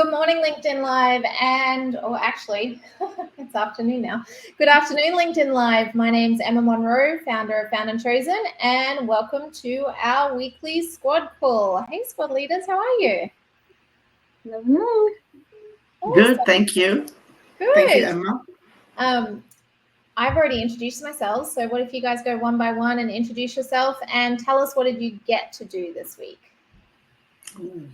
Good morning, LinkedIn Live, actually, it's afternoon now. Good afternoon, LinkedIn Live. My name's Emma Monroe, founder of Found&Chosen, and welcome to our weekly squad call. Hey, squad leaders, how are you? Hello. Awesome. Good, thank you. Good. Thank you, Emma. I've already introduced myself, so what if you guys go one by one and introduce yourself and tell us what did you get to do this week? Ooh.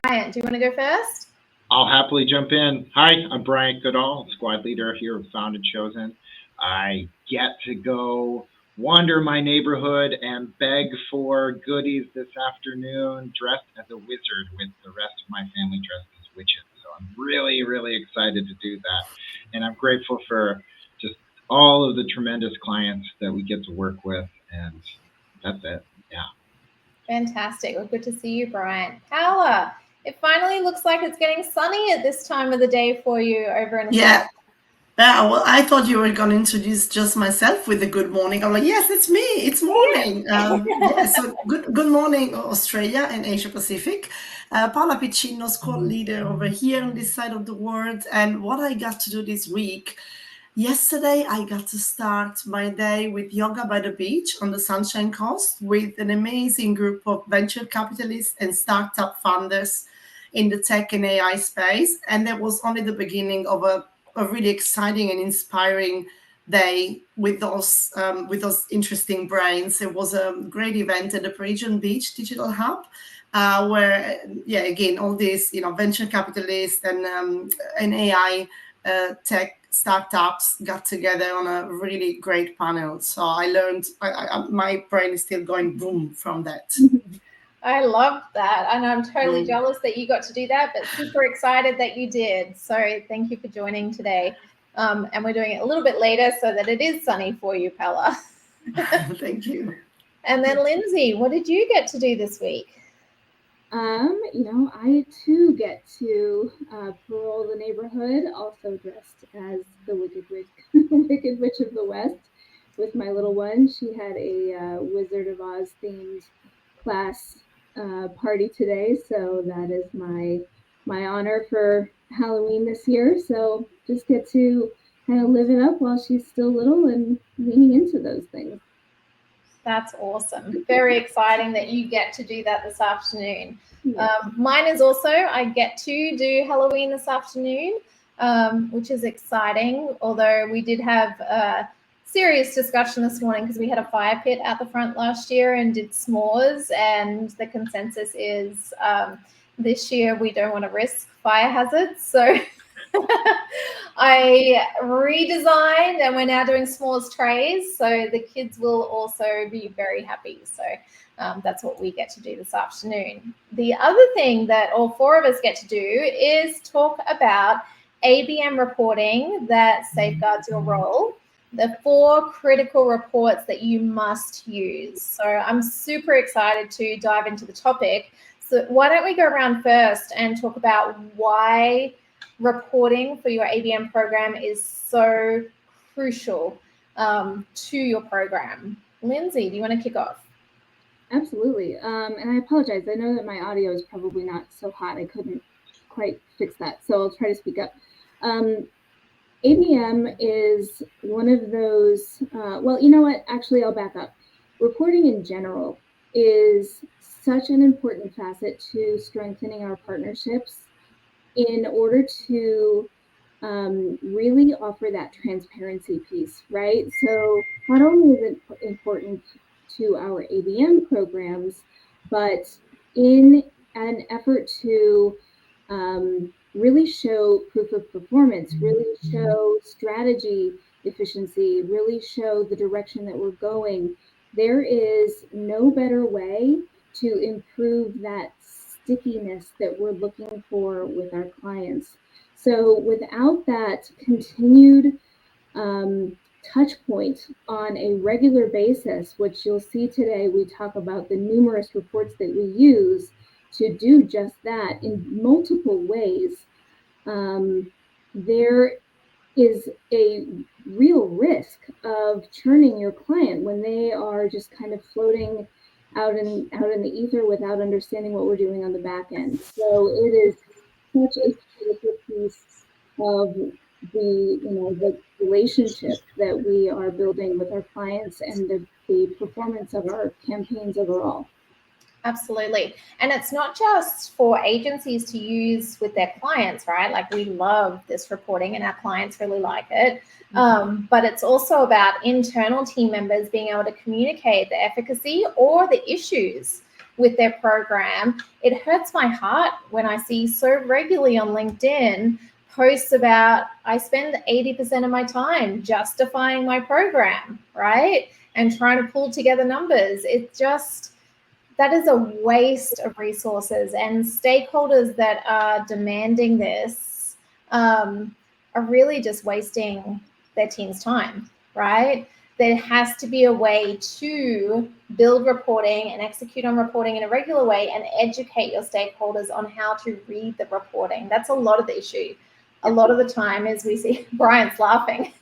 Brian, do you want to go first? I'll happily jump in. Hi, I'm Brian Goodall, squad leader here at Found&Chosen. I get to go wander my neighborhood and beg for goodies this afternoon, dressed as a wizard with the rest of my family dressed as witches. So I'm really, really excited to do that. And I'm grateful for just all of the tremendous clients that we get to work with. And that's it. Yeah. Fantastic. Well, good to see you, Brian. Paola, it finally looks like it's getting sunny at this time of the day for you over in Australia. Yeah, well, I thought you were going to introduce just myself with a good morning. I'm like, yes, it's me. It's morning. So good morning, Australia and Asia Pacific. Paola Piccino, squad leader over here on this side of the world. And what I got to do this week, yesterday, I got to start my day with yoga by the beach on the Sunshine Coast with an amazing group of venture capitalists and startup founders in the tech and AI space. And that was only the beginning of a really exciting and inspiring day with those interesting brains. It was a great event at the Parisian Beach Digital Hub, where again all these venture capitalists and AI tech startups got together on a really great panel. So I learned. My brain is still going boom from that. I love that. And I'm totally jealous that you got to do that, but super excited that you did. So thank you for joining today. And we're doing it a little bit later so that it is sunny for you, Paola. Thank you. And then Lindsay, what did you get to do this week? I too get to parole the neighborhood, also dressed as the Wicked Witch of the West with my little one. She had a Wizard of Oz themed class party today, so that is my honor for Halloween this year. So just get to kind of live it up while she's still little and leaning into those things. That's awesome. Very exciting that you get to do that this afternoon. Mine is also, I get to do Halloween this afternoon, which is exciting, although we did have a serious discussion this morning because we had a fire pit out the front last year and did s'mores, and the consensus is this year we don't want to risk fire hazards. So I redesigned and we're now doing s'mores trays, so the kids will also be very happy. So that's what we get to do this afternoon. The other thing that all four of us get to do is talk about ABM reporting that safeguards your role, the 4 critical reports that you must use. So I'm super excited to dive into the topic. So why don't we go around first and talk about why reporting for your ABM program is so crucial to your program. Lindsay, do you want to kick off? Absolutely. And I apologize. I know that my audio is probably not so hot. I couldn't quite fix that, so I'll try to speak up. ABM is one of those, well, you know what? Actually, I'll back up. Reporting in general is such an important facet to strengthening our partnerships in order to really offer that transparency piece, right? So not only is it important to our ABM programs, but in an effort to really show proof of performance, really show strategy efficiency, really show the direction that we're going, there is no better way to improve that stickiness that we're looking for with our clients. So without that continued touch point on a regular basis, which you'll see today, we talk about the numerous reports that we use to do just that in multiple ways, there is a real risk of churning your client when they are just kind of floating out in the ether without understanding what we're doing on the back end. So it is such a critical piece of the relationship that we are building with our clients and the performance of our campaigns overall. Absolutely. And it's not just for agencies to use with their clients, right? Like we love this reporting and our clients really like it. But it's also about internal team members being able to communicate the efficacy or the issues with their program. It hurts my heart when I see so regularly on LinkedIn posts about I spend 80% of my time justifying my program, right? And trying to pull together numbers. That is a waste of resources, and stakeholders that are demanding this are really just wasting their team's time, right? There has to be a way to build reporting and execute on reporting in a regular way and educate your stakeholders on how to read the reporting. That's a lot of the issue. A lot of the time, as we see, Brian's laughing,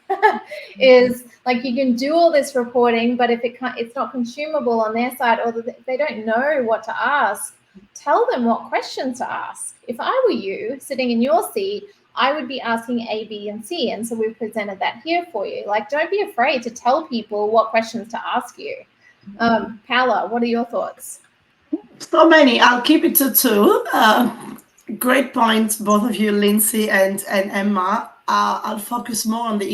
is like you can do all this reporting, but if it's not consumable on their side, or they don't know what to ask, tell them what questions to ask. If I were you sitting in your seat, I would be asking A, B, and C. And so we've presented that here for you. Like, don't be afraid to tell people what questions to ask you. Paola, what are your thoughts? So many. I'll keep it to two. Great points, both of you, Lindsay and Emma. I'll focus more on the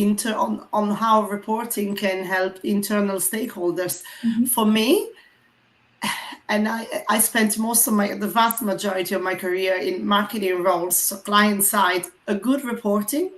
on how reporting can help internal stakeholders. For me, and I spent the vast majority of my career in marketing roles, so client side, a good reporting,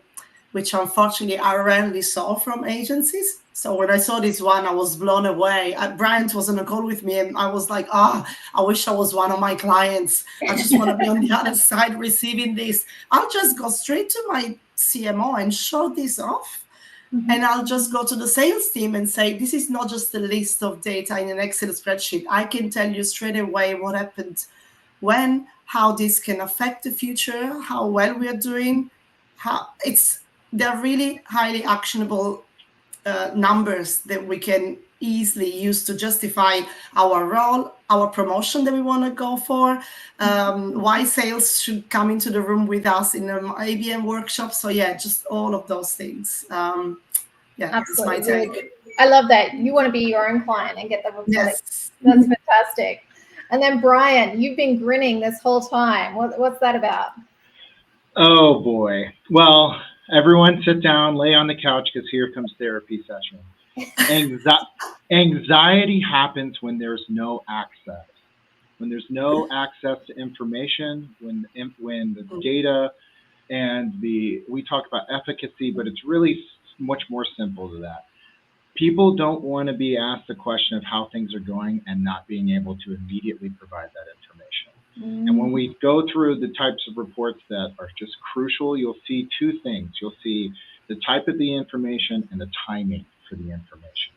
which unfortunately I rarely saw from agencies. So when I saw this one, I was blown away. Bryant was on a call with me and I was like, I wish I was one of my clients. I just want to be on the other side receiving this. I'll just go straight to my CMO and show this off. And I'll just go to the sales team and say, this is not just a list of data in an Excel spreadsheet. I can tell you straight away what happened when, how this can affect the future, how well we are doing, they're really highly actionable numbers that we can easily use to justify our role, our promotion that we want to go for, why sales should come into the room with us in an ABM workshop. So yeah, just all of those things. Absolutely. That's my take. I love that. You want to be your own client and get the reporting. Yes. That's fantastic. And then Brian, you've been grinning this whole time. What's that about? Oh boy. Well, everyone sit down, lay on the couch, because here comes therapy session. Anxiety happens when there's no access. When there's no access to information, when the data and we talk about efficacy, but it's really much more simple than that. People don't want to be asked the question of how things are going and not being able to immediately provide that information. And when we go through the types of reports that are just crucial, you'll see two things. You'll see the type of the information and the timing for the information.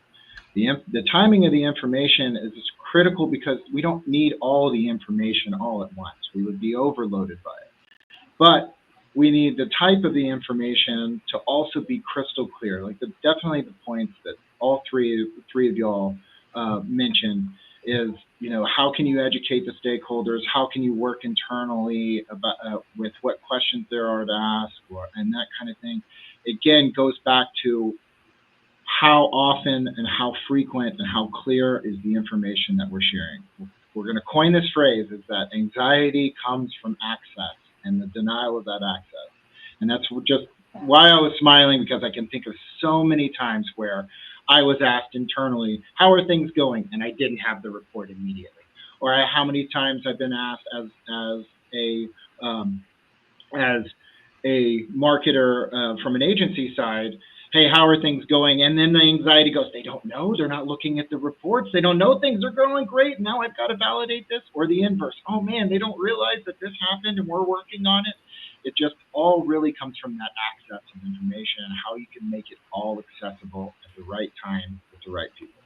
The timing of the information is critical because we don't need all the information all at once. We would be overloaded by it. But we need the type of the information to also be crystal clear. Like definitely the points that all three of y'all mentioned is, how can you educate the stakeholders? How can you work internally about with what questions there are to ask, and that kind of thing. Again, goes back to how often and how frequent and how clear is the information that we're sharing. We're going to coin this phrase, is that anxiety comes from access and the denial of that access. And that's just why I was smiling, because I can think of so many times where I was asked internally, how are things going? And I didn't have the report immediately. Or how many times I've been asked as a marketer from an agency side, hey, how are things going? And then the anxiety goes, they don't know. They're not looking at the reports. They don't know things are going great. Now I've got to validate this. Or the inverse. Oh, man, they don't realize that this happened and we're working on it. It just all really comes from that access of information and how you can make it all accessible at the right time with the right people.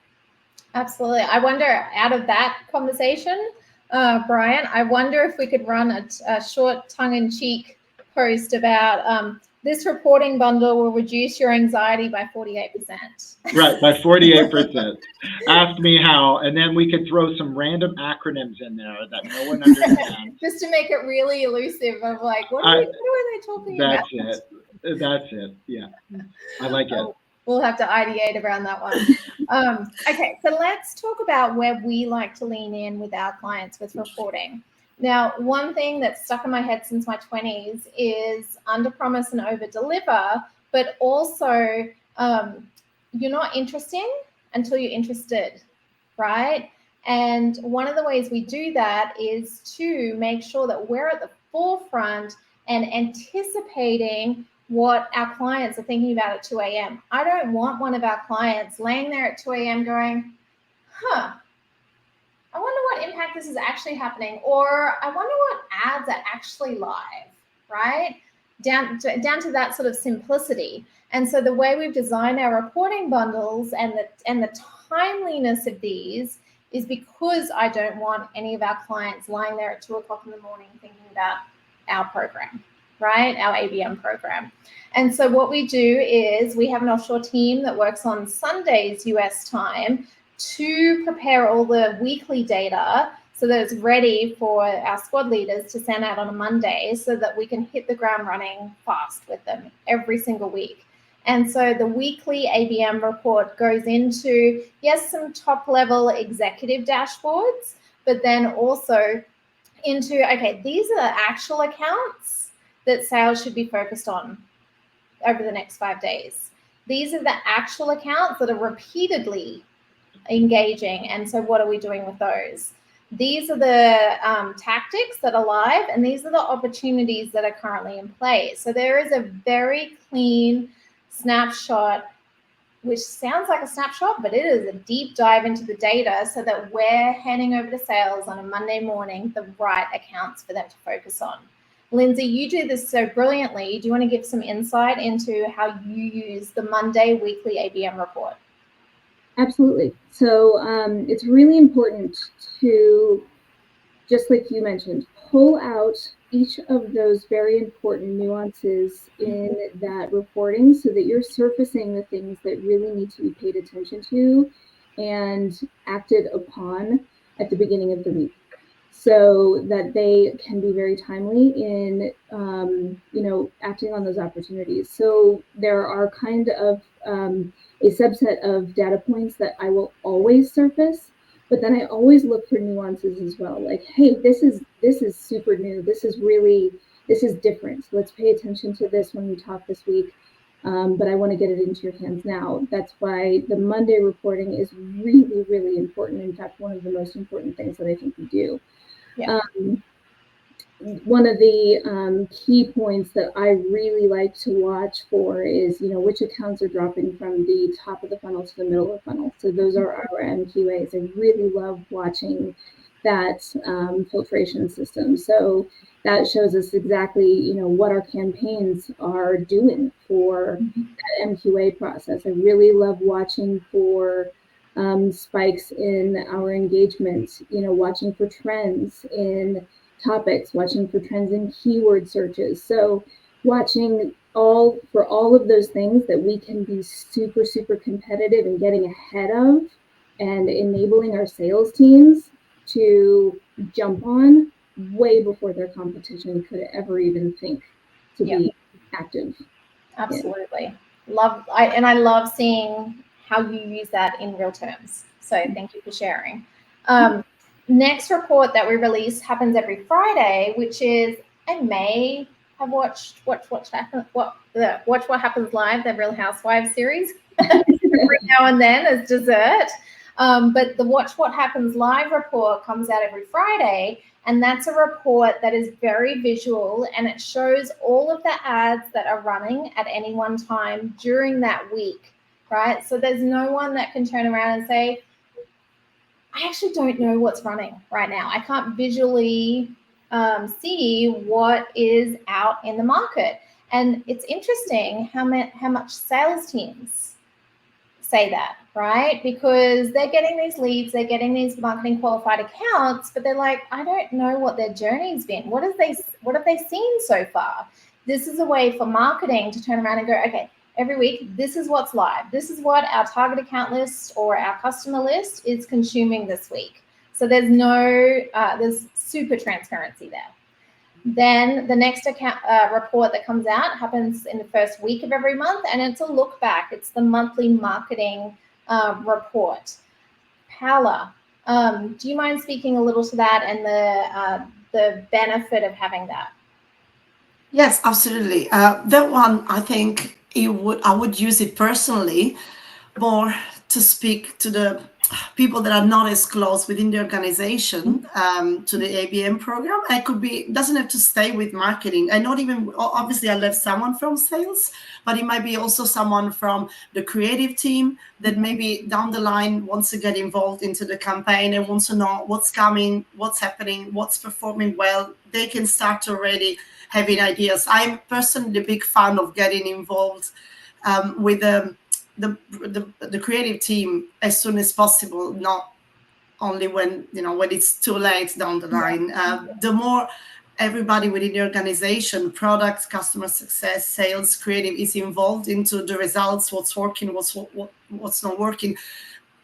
Absolutely. I wonder, out of that conversation, Brian, I wonder if we could run a short tongue-in-cheek post about this reporting bundle will reduce your anxiety by 48%. Right, by 48%. Ask me how, and then we could throw some random acronyms in there that no one understands. Just to make it really elusive of like, what are they talking about? That's it. Yeah, I like it. We'll have to ideate around that one. Okay, so let's talk about where we like to lean in with our clients with reporting. Now, one thing that's stuck in my head since my 20s is under promise and over deliver, but also you're not interesting until you're interested, right? And one of the ways we do that is to make sure that we're at the forefront and anticipating what our clients are thinking about at 2 a.m. I don't want one of our clients laying there at 2 a.m. going, I wonder what impact this is actually happening, or I wonder what ads are actually live, right? Down to that sort of simplicity. And so the way we've designed our reporting bundles and the timeliness of these is because I don't want any of our clients lying there at 2 o'clock in the morning thinking about our program, right? Our ABM program. And so what we do is we have an offshore team that works on Sundays US time to prepare all the weekly data so that it's ready for our squad leaders to send out on a Monday so that we can hit the ground running fast with them every single week. And so the weekly ABM report goes into, yes, some top level executive dashboards, but then also into, okay, these are the actual accounts that sales should be focused on over the next 5 days. These are the actual accounts that are repeatedly engaging. And so what are we doing with those? These are the tactics that are live, and these are the opportunities that are currently in play. So there is a very clean snapshot, which sounds like a snapshot, but it is a deep dive into the data so that we're handing over to sales on a Monday morning the right accounts for them to focus on. Lindsay, you do this so brilliantly. Do you want to give some insight into how you use the Monday weekly ABM report? Absolutely. So it's really important to, just like you mentioned, pull out each of those very important nuances in that reporting so that you're surfacing the things that really need to be paid attention to and acted upon at the beginning of the week, so that they can be very timely in, acting on those opportunities. So there are kind of a subset of data points that I will always surface, but then I always look for nuances as well. Like, hey, this is super new. This is different. Let's pay attention to this when we talk this week. But I want to get it into your hands now. That's why the Monday reporting is really, really important. In fact, one of the most important things that I think we do. Yeah. One of the key points that I really like to watch for is, which accounts are dropping from the top of the funnel to the middle of the funnel. So those are our MQAs. I really love watching that filtration system. So that shows us exactly, what our campaigns are doing for that MQA process. I really love watching for spikes in our engagement, watching for trends in topics, watching for trends in keyword searches. So watching for all of those things that we can be super, super competitive and getting ahead of, and enabling our sales teams to jump on way before their competition could ever even think to be active. Absolutely. I love seeing how you use that in real terms. So thank you for sharing. Next report that we release happens every Friday, which is, I may have watched Watch What Happens Live, the Real Housewives series, every now and then as dessert. But the Watch What Happens Live report comes out every Friday, and that's a report that is very visual, and it shows all of the ads that are running at any one time during that week, right? So there's no one that can turn around and say, I actually don't know what's running right now. I can't visually see what is out in the market. And it's interesting how much sales teams say that, right? Because they're getting these leads, they're getting these marketing qualified accounts, but they're like, I don't know what their journey's been. What have they seen so far? This is a way for marketing to turn around and go, okay, every week, this is what's live. This is what our target account list or our customer list is consuming this week. So there's there's super transparency there. Then the next account report that comes out happens in the first week of every month, and it's a look back. It's the monthly marketing report. Paula, do you mind speaking a little to that and the benefit of having that? Yes, absolutely. That one, I think I would use it personally more to speak to the people that are not as close within the organization to the ABM program. I could be, doesn't have to stay with marketing. And not even, obviously I'll have someone from sales, but it might be also someone from the creative team that maybe down the line wants to get involved into the campaign and wants to know what's coming, what's happening, what's performing well. They can start already having ideas. I'm personally a big fan of getting involved with the creative team as soon as possible, not only when it's too late down the line. The more everybody within the organization, product, customer success, sales, creative is involved into the results, what's working, what's not working,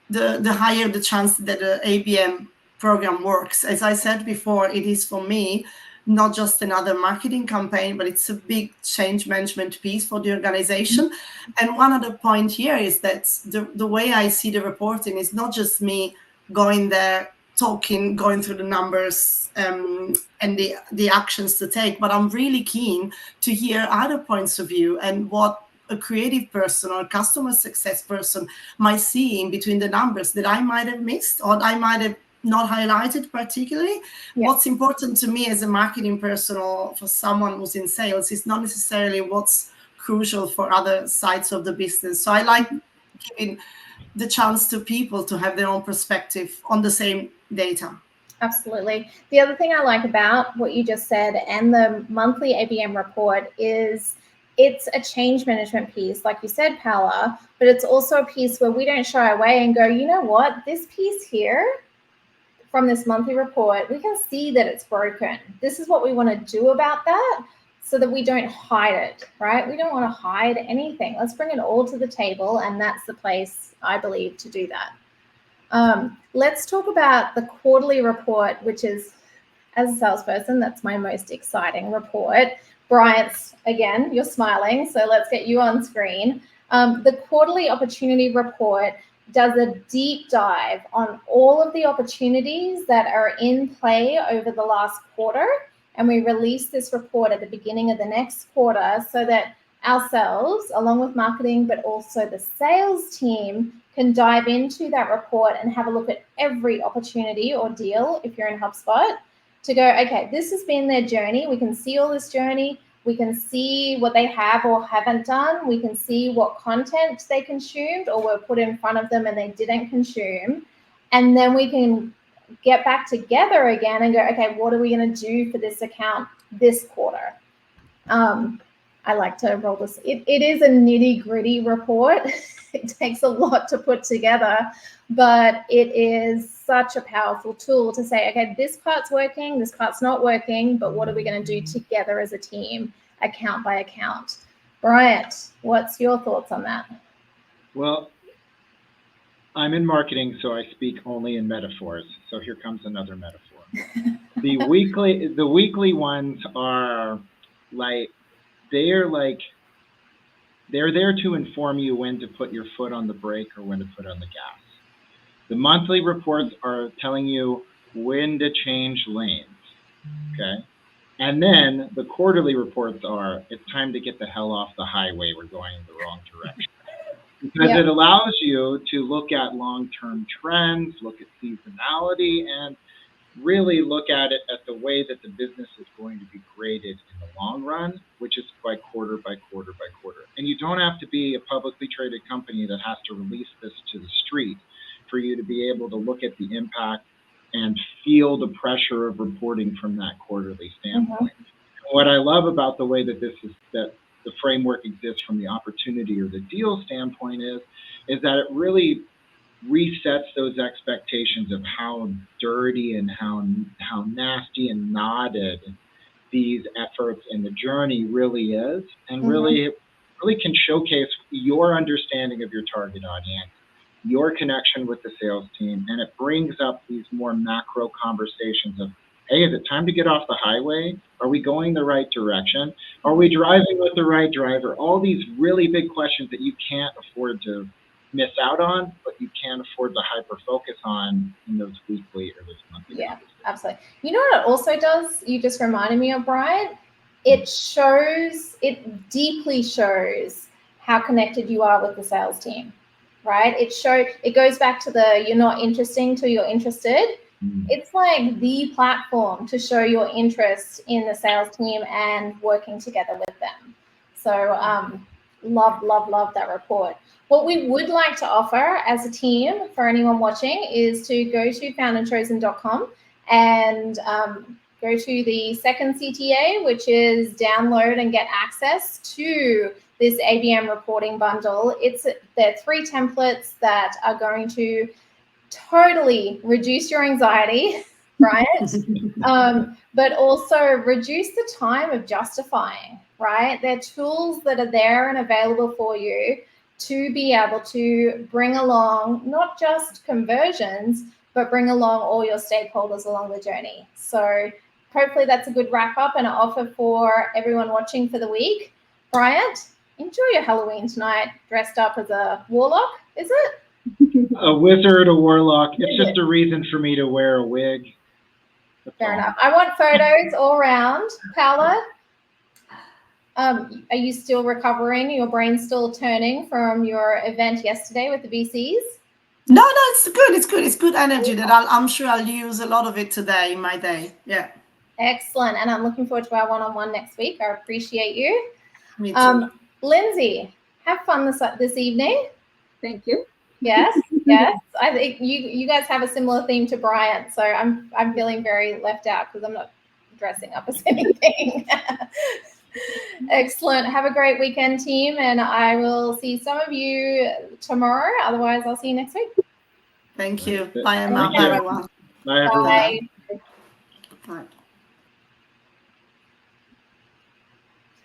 the higher the chance that the ABM program works. As I said before, it is for me not just another marketing campaign, but it's a big change management piece for the organization. And one other point here is that the way I see the reporting is not just me going there, talking, going through the numbers and the actions to take, but I'm really keen to hear other points of view and what a creative person or a customer success person might see in between the numbers that I might have missed or I might have not highlighted particularly. Yeah. What's important to me as a marketing person or for someone who's in sales is not necessarily what's crucial for other sides of the business. So I like giving the chance to people to have their own perspective on the same data. Absolutely. The other thing I like about what you just said and the monthly ABM report is it's a change management piece, like you said, Paula, but it's also a piece where we don't shy away and go, you know what, this piece here from this monthly report, we can see that it's broken. This is what we want to do about that so that we don't hide it, right? We don't want to hide anything. Let's bring it all to the table, and that's the place, I believe, to do that. Let's talk about the quarterly report, which is, as a salesperson, that's my most exciting report. Bryant, again, you're smiling, so let's get you on screen. The quarterly opportunity report does a deep dive on all of the opportunities that are in play over the last quarter. And we release this report at the beginning of the next quarter so that ourselves, along with marketing, but also the sales team, can dive into that report and have a look at every opportunity or deal, if you're in HubSpot, to go, okay, this has been their journey. We can see all this journey. We can see what they have or haven't done. We can see what content they consumed or were put in front of them and they didn't consume. And then we can get back together again and go, okay, what are we going to do for this account this quarter? I like to roll this. It is a nitty-gritty report. It takes a lot to put together, but it is such a powerful tool to say, okay, this part's working, this part's not working, but what are we going to do together as a team, account by account? Bryant, what's your thoughts on that? Well, I'm in marketing, so I speak only in metaphors. So here comes another metaphor. The weekly ones are they're there to inform you when to put your foot on the brake or when to put on the gas. The monthly reports are telling you when to change lanes, okay? And then the quarterly reports are, it's time to get the hell off the highway, we're going in the wrong direction. Because It allows you to look at long-term trends, look at seasonality, and really look at it at the way that the business is going to be graded in the long run, which is by quarter by quarter by quarter. And you don't have to be a publicly traded company that has to release this to the street for you to be able to look at the impact and feel the pressure of reporting from that quarterly standpoint. Mm-hmm. What I love about the way that that the framework exists from the opportunity or the deal standpoint is that it really resets those expectations of how dirty and how nasty and knotted these efforts and the journey really is, and really can showcase your understanding of your target audience, your connection with the sales team, and it brings up these more macro conversations of, hey, is it time to get off the highway? Are we going the right direction? Are we driving with the right driver? All these really big questions that you can't afford to miss out on, but you can't afford to hyper focus on in those weekly or those monthly. Yeah, absolutely. You know what it also does? You just reminded me of, Brian. It deeply shows how connected you are with the sales team, right? It goes back to the you're not interesting till you're interested. It's like the platform to show your interest in the sales team and working together with them. So love that report. What we would like to offer as a team for anyone watching is to go to foundandchosen.com and go to the second CTA, which is download and get access to this ABM reporting bundle. There are 3 templates that are going to totally reduce your anxiety, right? But also reduce the time of justifying, right? They're tools that are there and available for you to be able to bring along not just conversions, but bring along all your stakeholders along the journey. So hopefully that's a good wrap up and an offer for everyone watching for the week. Bryant, enjoy your Halloween tonight, dressed up as a warlock, is it? A wizard, a warlock. It's just a reason for me to wear a wig. Fair enough. I want photos all around. Paula, are you still recovering? Your brain's still turning from your event yesterday with the VCs? No, it's good. It's good energy that I'm sure I'll use a lot of it today in my day. Yeah. Excellent. And I'm looking forward to our one-on-one next week. I appreciate you. Me too. Lindsay, have fun this evening. Thank you. Yes. I think you guys have a similar theme to Bryant, so I'm feeling very left out because I'm not dressing up as anything. Excellent. Have a great weekend, team, and I will see some of you tomorrow. Otherwise, I'll see you next week. Thank you. Bye, Thank everyone. Bye, everyone. Bye. Bye.